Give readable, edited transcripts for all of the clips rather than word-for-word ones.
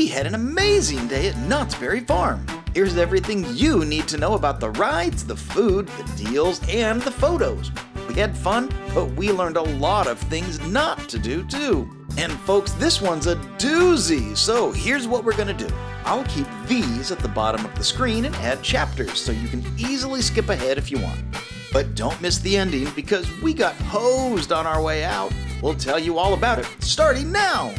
We had an amazing day at Knott's Berry Farm. Here's everything you need to know about the rides, the food, the deals, and the photos. We had fun, but we learned a lot of things not to do too. And folks, this one's a doozy, so here's what we're gonna do. I'll keep these at the bottom of the screen and add chapters so you can easily skip ahead if you want. But don't miss the ending because we got hosed on our way out. We'll tell you all about it starting now.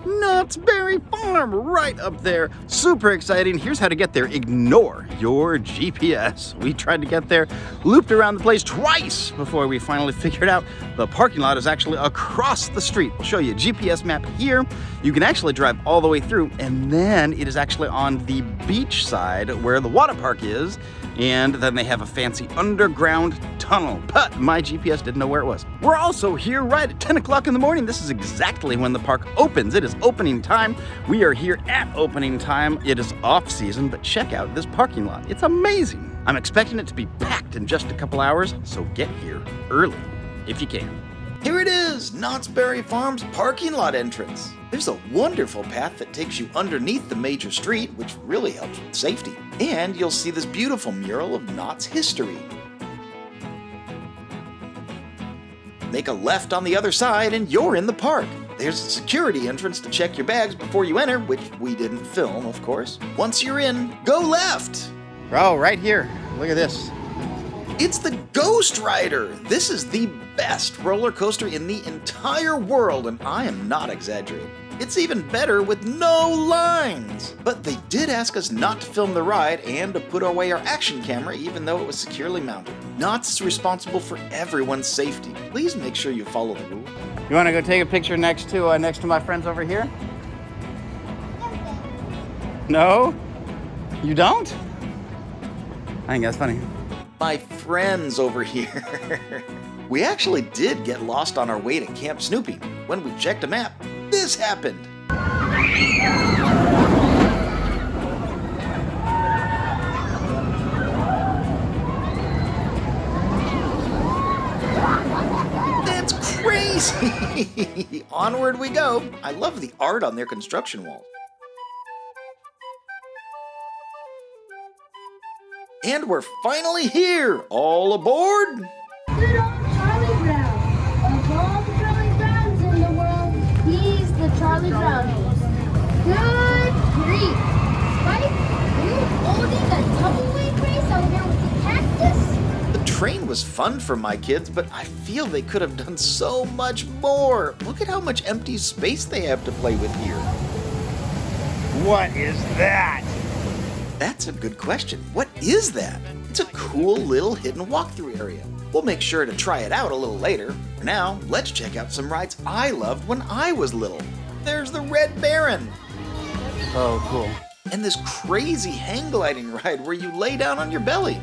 Knott's Berry Farm, right up there. Super exciting. Here's how to get there. Ignore your GPS. We tried to get there, looped around the place twice before we finally figured out the parking lot is actually across the street. We'll show you a GPS map here. You can actually drive all the way through, and then it is actually on the beach side where the water park is, and then they have a fancy underground tunnel, but my GPS didn't know where it was. We're also here right at 10 o'clock in the morning. This is exactly when the park opens. It is opening time. We are here at opening time. It is off season, but check out this parking lot. It's amazing. I'm expecting it to be packed in just a couple hours, so get here early if you can. Here it is, Knott's Berry Farm's parking lot entrance. There's a wonderful path that takes you underneath the major street, which really helps with safety. And you'll see this beautiful mural of Knott's history. Make a left on the other side and you're in the park. There's a security entrance to check your bags before you enter, which we didn't film, of course. Once you're in, go left. Oh, right here. Look at this. It's the Ghost Rider. This is the best roller coaster in the entire world, and I am not exaggerating. It's even better with no lines. But they did ask us not to film the ride and to put away our action camera even though it was securely mounted. Knott's is responsible for everyone's safety. Please make sure you follow the rules. You want to go take a picture next to my friends over here? No? You don't? I think that's funny. My friends over here. We actually did get lost on our way to Camp Snoopy. When we checked a map, this happened. That's crazy! Onward we go. I love the art on their construction walls. And we're finally here! All aboard! Good old Charlie Brown. Of all the Charlie Browns in the world, he's the Charlie Brownest. Good grief! Spike, are you holding a tumbleweed race out here with the cactus? The train was fun for my kids, but I feel they could have done so much more. Look at how much empty space they have to play with here. What is that? That's a good question. What is that? It's a cool little hidden walkthrough area. We'll make sure to try it out a little later. For now, let's check out some rides I loved when I was little. There's the Red Baron. Oh, cool. And this crazy hang gliding ride where you lay down on your belly.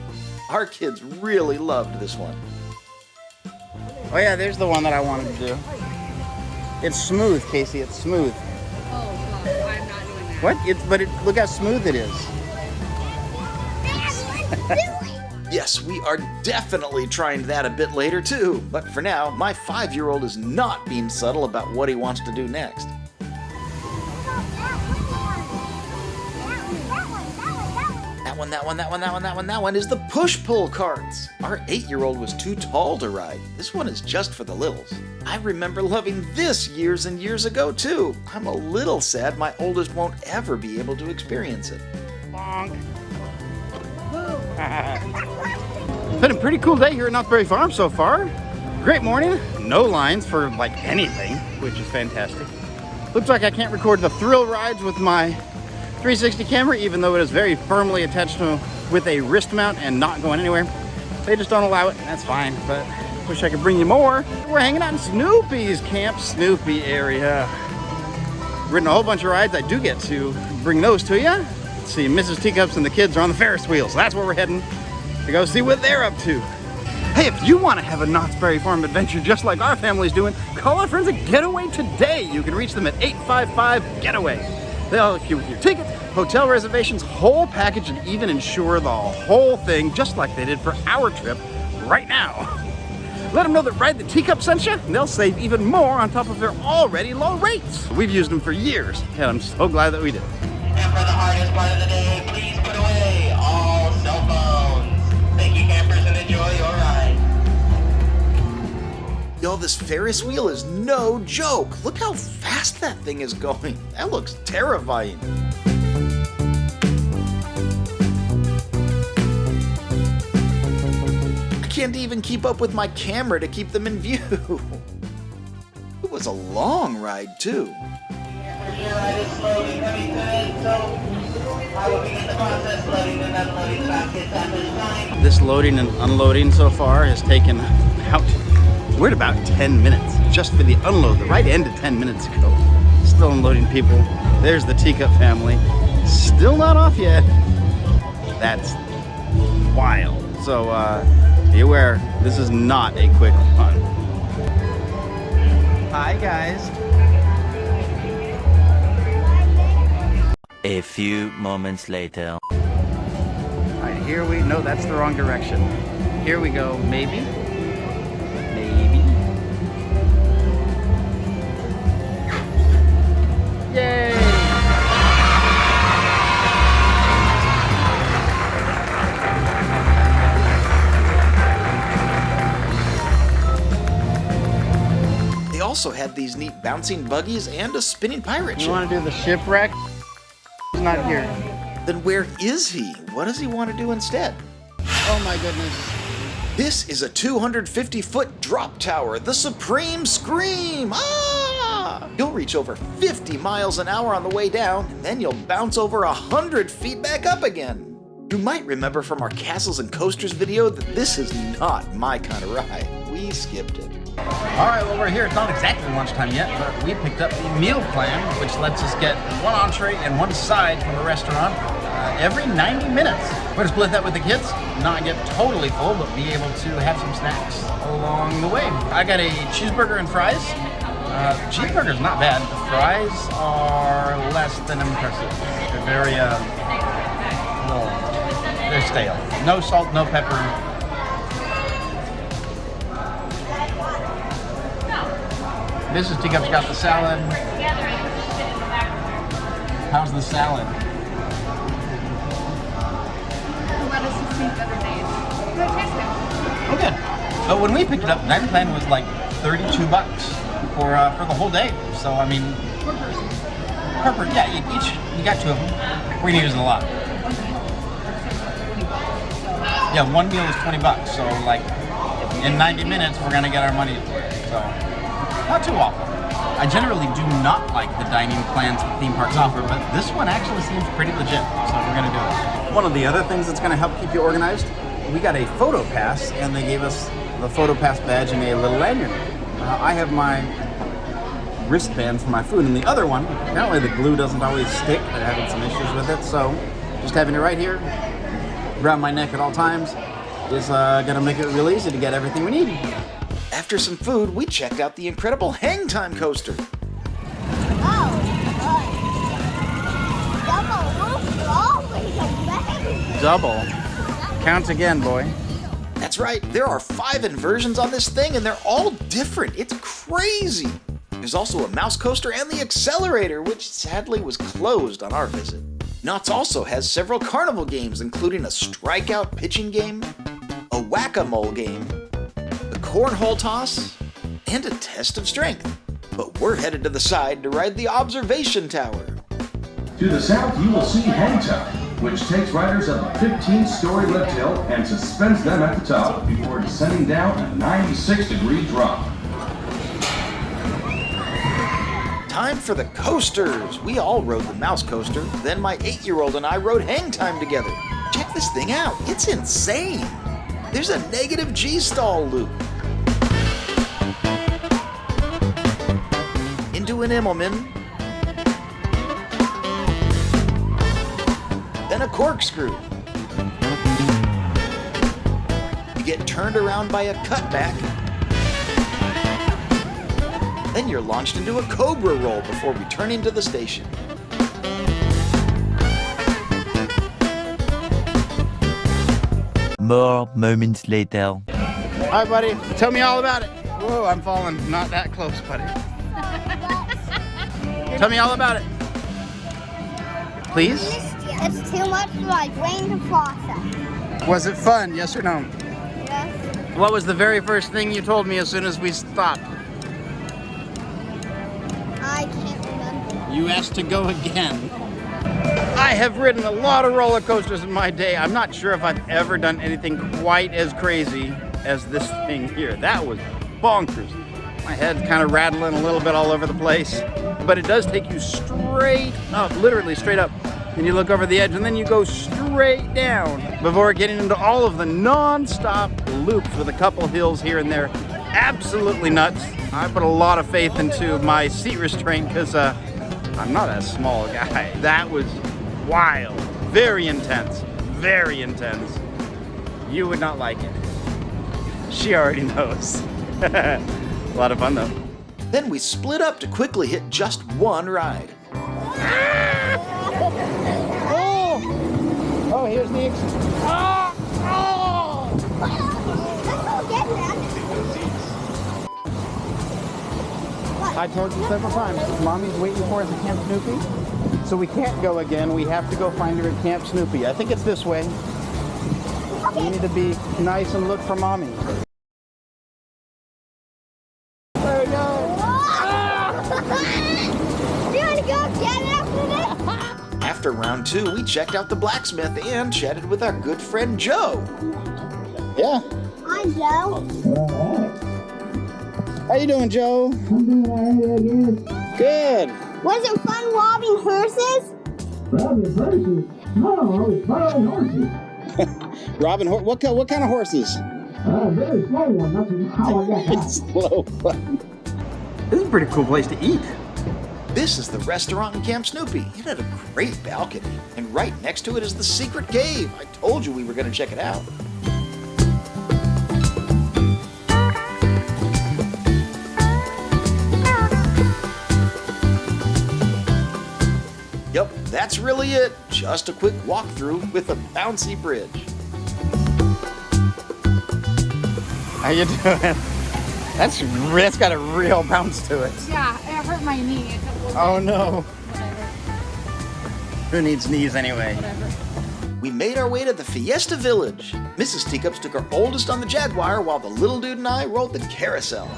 Our kids really loved this one. Oh yeah, there's the one that I wanted to do. It's smooth, Casey, it's smooth. Oh, God, I'm not doing that. What? Look how smooth it is. Yes, we are definitely trying that a bit later too, but for now, my 5-year-old is not being subtle about what he wants to do next. That one is the push-pull carts. Our 8-year-old was too tall to ride. This one is just for the littles. I remember loving this years and years ago too. I'm a little sad my oldest won't ever be able to experience it. Bonk. Been a pretty cool day here at Knott's Berry Farm so far. Great morning, no lines for like anything, which is fantastic. Looks like I can't record the thrill rides with my 360 camera, even though it is very firmly attached to with a wrist mount and not going anywhere. They just don't allow it, and that's fine, but wish I could bring you more. We're hanging out in Snoopy's Camp Snoopy area. Ridden a whole bunch of rides. I do get to bring those to you. Let's see, Mrs. Teacups and the kids are on the Ferris wheel, so that's where we're heading to go see what they're up to. Hey, if you want to have a Knott's Berry Farm adventure just like our family's doing, call our friends at Getaway today. You can reach them at 855-GETAWAY. They'll help you with your tickets, hotel reservations, whole package, and even insure the whole thing just like they did for our trip right now. Let them know that Ride the Teacup sent you, and they'll save even more on top of their already low rates. We've used them for years, and I'm so glad that we did. And for the hardest part of the day, please put away all cell phones. Thank you, campers, and enjoy your ride. Y'all, this Ferris wheel is no joke. Look how fast that thing is going. That looks terrifying. I can't even keep up with my camera to keep them in view. It was a long ride, too. Your ride is slowly coming to an end, so I will begin the process loading and unloading the baskets at this time. This loading and unloading so far has taken about, we're at about 10 minutes just for the unload. The ride ended 10 minutes ago. Still unloading people. There's the Teacup family. Still not off yet. That's wild. So be aware, this is not a quick run. Hi guys. A few moments later. All right, here we, no, that's the wrong direction. Here we go, maybe. Maybe. Yay! They also had these neat bouncing buggies and a spinning pirate You ship. want to do the shipwreck? He's not here. Then where is he? What does he want to do instead? Oh my goodness. This is a 250-foot drop tower, the Supreme Scream! Ah! You'll reach over 50 miles an hour on the way down, and then you'll bounce over 100 feet back up again. You might remember from our Castles and Coasters video that this is not my kind of ride. We skipped it. All right, well, we're here. It's not exactly lunchtime yet, but we picked up the meal plan, which lets us get one entree and one side from the restaurant every 90 minutes. We're gonna split that with the kids, not get totally full, but be able to have some snacks along the way. I got a cheeseburger and fries. Cheeseburger's not bad. The fries are less than impressive. They're very, they're stale. No salt, no pepper. Mrs. Teacup's got the salad. How's the salad? Lettuce has seen better days. But it tastes good. Oh, good. But when we picked it up, night plan was like $32 for the whole day. So I mean, per person, yeah, each you got two of them. We're using a lot. Yeah, one meal is $20. So like in 90 minutes, we're gonna get our money. So. Not too awful. I generally do not like the dining plans that theme parks offer, but this one actually seems pretty legit, so we're gonna do it. One of the other things that's gonna help keep you organized, we got a photo pass, and they gave us the photo pass badge and a little lanyard. I have my wristband for my food, and the other one, apparently the glue doesn't always stick. I'm having some issues with it, so just having it right here, around my neck at all times, is gonna make it real easy to get everything we need. After some food, we checked out the incredible Hang Time coaster. Double. Count again, boy. That's right, there are 5 inversions on this thing, and they're all different. It's crazy. There's also a mouse coaster and the accelerator, which sadly was closed on our visit. Knott's also has several carnival games, including a strikeout pitching game, a whack-a-mole game, a cornhole toss, and a test of strength. But we're headed to the side to ride the observation tower. To the south, you will see Hang Time, which takes riders up a 15-story lift hill and suspends them at the top before descending down a 96-degree drop. Time for the coasters. We all rode the mouse coaster, then my 8-year-old and I rode Hang Time together. Check this thing out, it's insane. There's a negative G-stall loop. Into an Immelman, then a corkscrew. You get turned around by a cutback, then you're launched into a cobra roll before returning to the station. More moments later. All right, buddy. Tell me all about it. Whoa, I'm falling. Not that close, buddy. Tell me all about it. Please? It's too much for my brain to process. Was it fun? Yes or no? Yes. What was the very first thing you told me as soon as we stopped? I can't remember. You asked to go again. I have ridden a lot of roller coasters in my day. I'm not sure if I've ever done anything quite as crazy as this thing here. That was bonkers. My head's kind of rattling a little bit all over the place. But it does take you straight up, literally straight up. And you look over the edge and then you go straight down before getting into all of the non-stop loops with a couple hills here and there. Absolutely nuts. I put a lot of faith into my seat restraint because I'm not a small guy. That was wild. Very intense. Very intense. You would not like it. She already knows. A lot of fun though. Then we split up to quickly hit just one ride. Oh, here's the exit. I told you several times, Mommy's waiting for us at Camp Snoopy, so we can't go again. We have to go find her at Camp Snoopy. I think it's this way. We need to be nice and look for Mommy. There we go. You want to go get after this? After round 2, we checked out the blacksmith and chatted with our good friend Joe. Yeah. Hi, Joe. How you doing, Joe? I'm doing all right, Good. Was it fun robbing horses? Robbing horses? No, I was borrowing horses. Robin, what kind of horses? Very slow one. That's how I got that. Slow one. This is a pretty cool place to eat. This is the restaurant in Camp Snoopy. It had a great balcony, and right next to it is the secret cave. I told you we were going to check it out. Yep, that's really it. Just a quick walkthrough with a bouncy bridge. How you doing? That's got a real bounce to it. Yeah, it hurt my knee. Oh no. Whatever. Who needs knees anyway? Whatever. We made our way to the Fiesta Village. Mrs. Teacups took her oldest on the Jaguar while the little dude and I rode the carousel.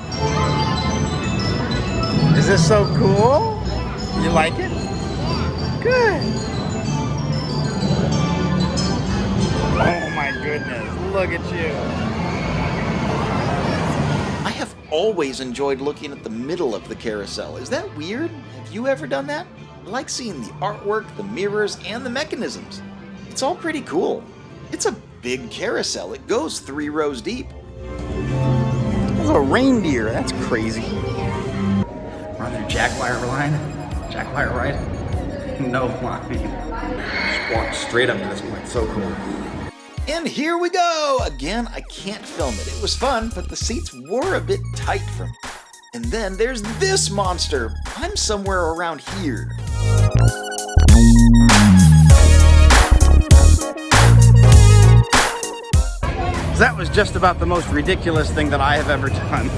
Is this so cool? You like it? Good. Oh my goodness, look at you. I have always enjoyed looking at the middle of the carousel. Is that weird? Have you ever done that? I like seeing the artwork, the mirrors, and the mechanisms. It's all pretty cool. It's a big carousel. It goes 3 rows deep. There's a reindeer. That's crazy. We're on their Jaguar ride. No line. Just walked straight up to this point. So cool. And here we go! Again, I can't film it. It was fun, but the seats were a bit tight for me. And then there's this monster. I'm somewhere around here. That was just about the most ridiculous thing that I have ever done.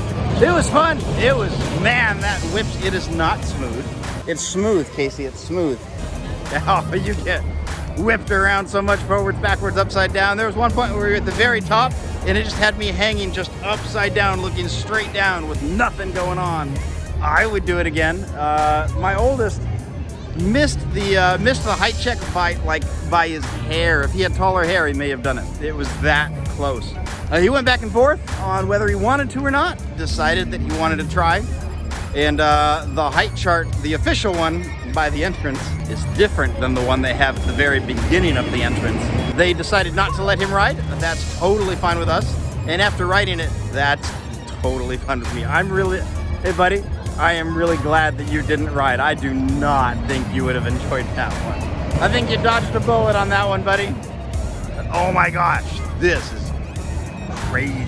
It was fun. It was, man, that whips, it is not smooth. It's smooth, Casey, it's smooth. Oh, you get whipped around so much forwards, backwards, upside down. There was one point where we were at the very top and it just had me hanging just upside down, looking straight down with nothing going on. I would do it again. My oldest missed the height check by his hair. If he had taller hair, he may have done it. It was that close. He went back and forth on whether he wanted to or not, decided that he wanted to try. And the height chart, the official one by the entrance, is different than the one they have at the very beginning of the entrance. They decided not to let him ride. That's totally fine with us. And after riding it, that's totally fine with me. Hey buddy, I am really glad that you didn't ride. I do not think you would have enjoyed that one. I think you dodged a bullet on that one, buddy. Oh my gosh, this is crazy.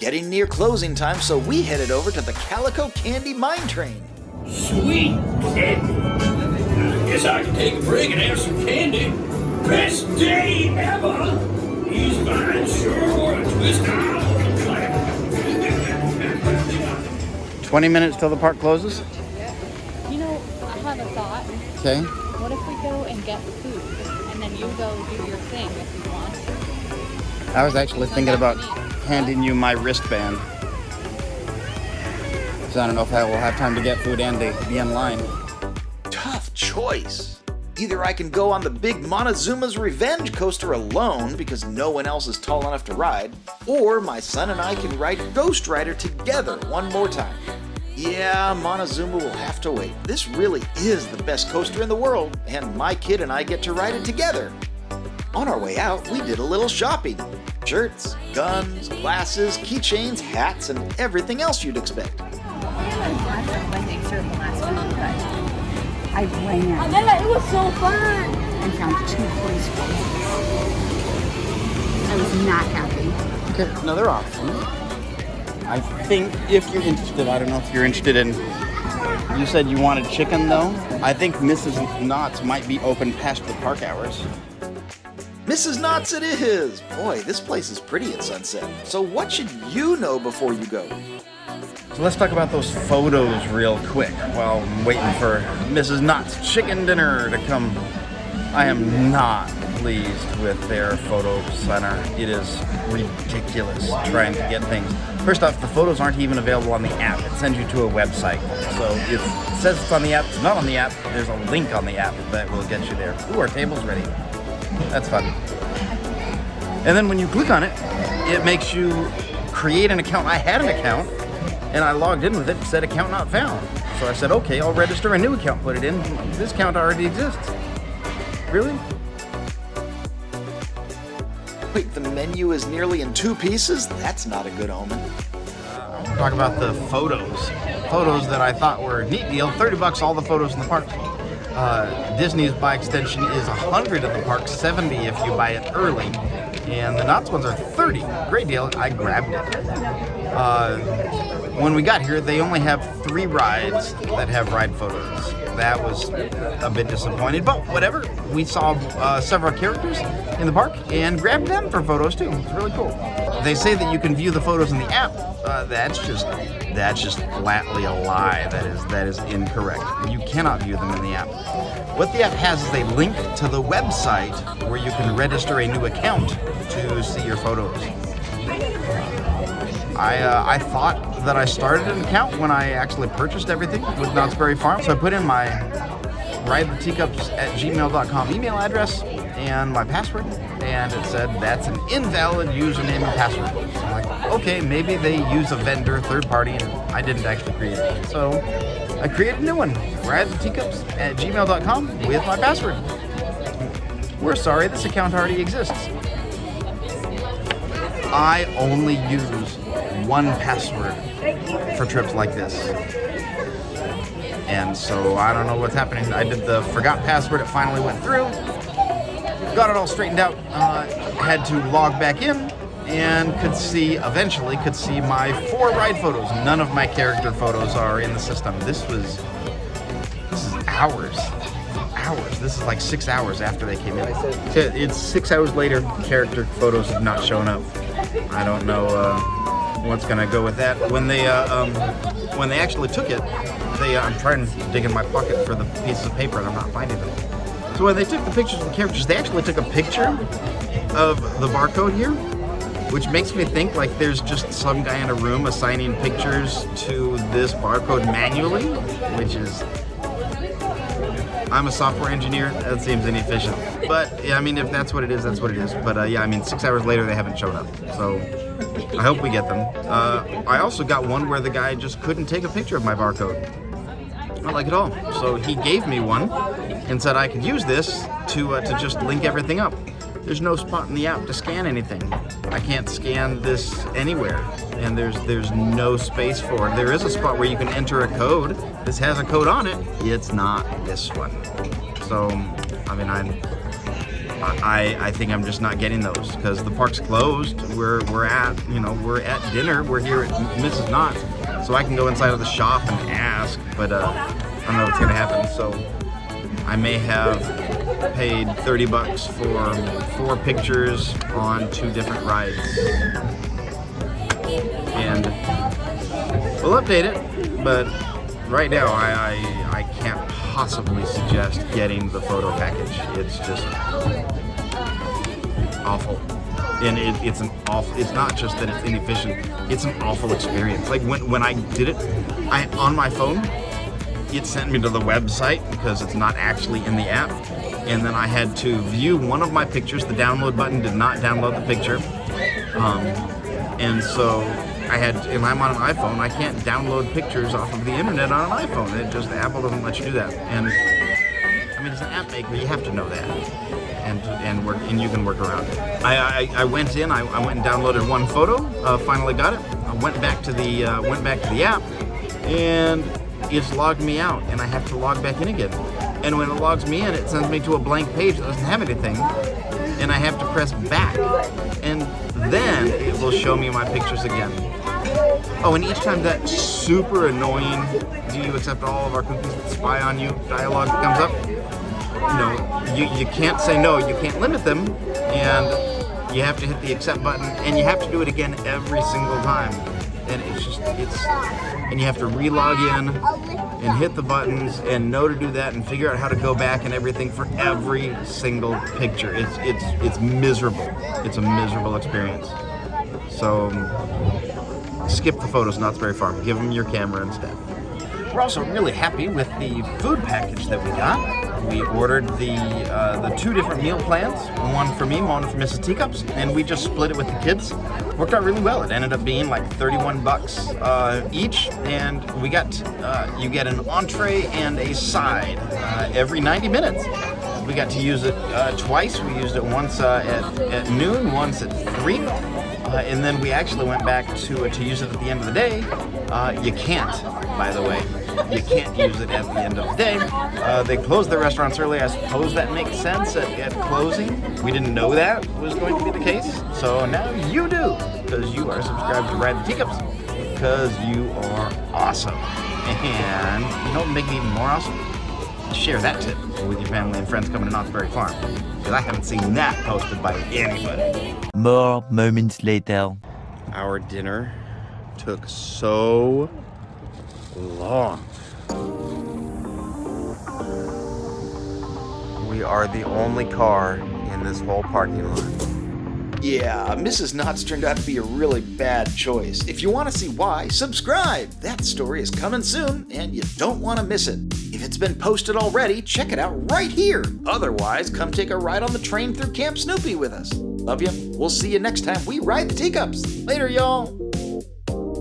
Getting near closing time, so we headed over to the Calico Candy Mine Train. Sweet candy. Guess I can take a break and have some candy. Best day ever. These mines sure were a twist out. 20 minutes till the park closes? You know, I have a thought. Okay. What if we go and get food, and then you go do your thing if you want? I was actually thinking about handing you my wristband. So I don't know if I will have time to get food and to be in line. Tough choice. Either I can go on the big Montezuma's Revenge coaster alone because no one else is tall enough to ride, or my son and I can ride Ghost Rider together one more time. Yeah, Montezuma will have to wait. This really is the best coaster in the world, and my kid and I get to ride it together. On our way out, we did a little shopping. Shirts, guns, glasses, keychains, hats, and everything else you'd expect. When they served the last one, but I ran It was so fun. and found 2 police forces. I was not happy. Okay, another option. I think if you're interested, I don't know if you're interested in, you said you wanted chicken though? I think Mrs. Knott's might be open past the park hours. Mrs. Knott's it is! Boy, this place is pretty at sunset. So what should you know before you go? So let's talk about those photos real quick while I'm waiting for Mrs. Knott's chicken dinner to come. I am not pleased with their photo center. It is ridiculous trying to get things. First off, the photos aren't even available on the app. It sends you to a website. So it says it's on the app, it's not on the app. There's a link on the app that will get you there. Ooh, our table's ready. That's fun. And then when you click on it, it makes you create an account. I had an account, and I logged in with it. It said account not found. So I said, okay, I'll register a new account, put it in. This account already exists. Really? Wait, the menu is nearly in 2 pieces? That's not a good omen. Talk about the photos. Photos that I thought were a neat deal. $30 all the photos in the park. Disney's by extension is 100 at the park, 70 if you buy it early. And the Knott's ones are 30. Great deal. I grabbed it. When we got here, they only have 3 rides that have ride photos. That was a bit disappointed, but whatever. We saw several characters in the park and grabbed them for photos too. It's really cool. They say that you can view the photos in the app. That's just flatly a lie. That is incorrect. You cannot view them in the app. What the app has is a link to the website where you can register a new account to see your photos. I thought that I started an account when I actually purchased everything with Knott's Berry Farm. So I put in my ridetheteacups@gmail.com email address and my password, and it said that's an invalid username and password. So I'm like, okay, maybe they use a vendor, third party, and I didn't actually create it. So I created a new one, ridetheteacups@gmail.com with my password. We're sorry, this account already exists. I only use one password for trips like this. And so I don't know what's happening. I did the forgot password, it finally went through. Got it all straightened out. Had to log back in and eventually could see my 4 ride photos. None of my character photos are in the system. This is hours. This is like 6 hours after they came in. It's 6 hours later, character photos have not shown up. I don't know what's gonna go with that. When they actually took it, I'm trying to dig in my pocket for the pieces of paper and I'm not finding them. So when they took the pictures of the characters, they actually took a picture of the barcode here, which makes me think like there's just some guy in a room assigning pictures to this barcode manually, which is, I'm a software engineer, that seems inefficient. But yeah, I mean, if that's what it is, that's what it is. But yeah, I mean, 6 hours later, they haven't shown up. So I hope we get them. I also got one where the guy just couldn't take a picture of my barcode. Not like at all. So he gave me one and said I could use this to just link everything up. There's no spot in the app to scan anything. I can't scan this anywhere, and there's no space for it. There is a spot where you can enter a code. This has a code on it. It's not this one. So, I mean, I think I'm just not getting those because the park's closed. We're at dinner. We're here at Mrs. Knott's, so I can go inside of the shop and ask, but I don't know what's gonna happen. So I may have paid $30 for 4 pictures on 2 different rides, and we'll update it. but right now I can't possibly suggest getting the photo package. It's just awful. And it's an awful, it's not just that it's inefficient, it's an awful experience. Like when I did it, on my phone, it sent me to the website because it's not actually in the app. And then I had to view one of my pictures. The download button did not download the picture. And so and I'm on an iPhone, I can't download pictures off of the internet on an iPhone. Apple doesn't let you do that. And I mean, as an app maker, you have to know that. And you can work around it. I went in, I went and downloaded one photo, finally got it. I went back to the app, and it's logged me out, and I have to log back in again. And when it logs me in, it sends me to a blank page that doesn't have anything, and I have to press back, and then it will show me my pictures again. Oh, and each time that super annoying "do you accept all of our cookies that spy on you" dialogue comes up, you can't say no, you can't limit them, and you have to hit the accept button, and you have to do it again every single time. And and you have to re-log in and hit the buttons and know to do that and figure out how to go back and everything for every single picture. It's miserable. It's a miserable experience. So skip the photos, Knott's Berry Farm. Give them your camera instead. We're also really happy with the food package that we got. We ordered the 2 different meal plans, one for me, one for Mrs. Teacups, and we just split it with the kids. Worked out really well. It ended up being like $31 each, and we got you get an entree and a side every 90 minutes. We got to use it twice. We used it once at noon, once at 3. And then we actually went back to use it at the end of the day. You can't, by the way. You can't use it at the end of the day. They closed their restaurants early. I suppose that makes sense at closing. We didn't know that was going to be the case. So now you do, because you are subscribed to Ride the Teacups, because you are awesome. And you know what would make it even more awesome? Share that tip with your family and friends coming to Knott's Berry Farm, because I haven't seen that posted by anybody. More moments later. Our dinner took so long. We are the only car in this whole parking lot. Yeah, Mrs. Knott's turned out to be a really bad choice. If you want to see why, subscribe. That story is coming soon, and you don't want to miss it. If it's been posted already, check it out right here. Otherwise, come take a ride on the train through Camp Snoopy with us. Love you. We'll see you next time we ride the Teacups. Later, y'all.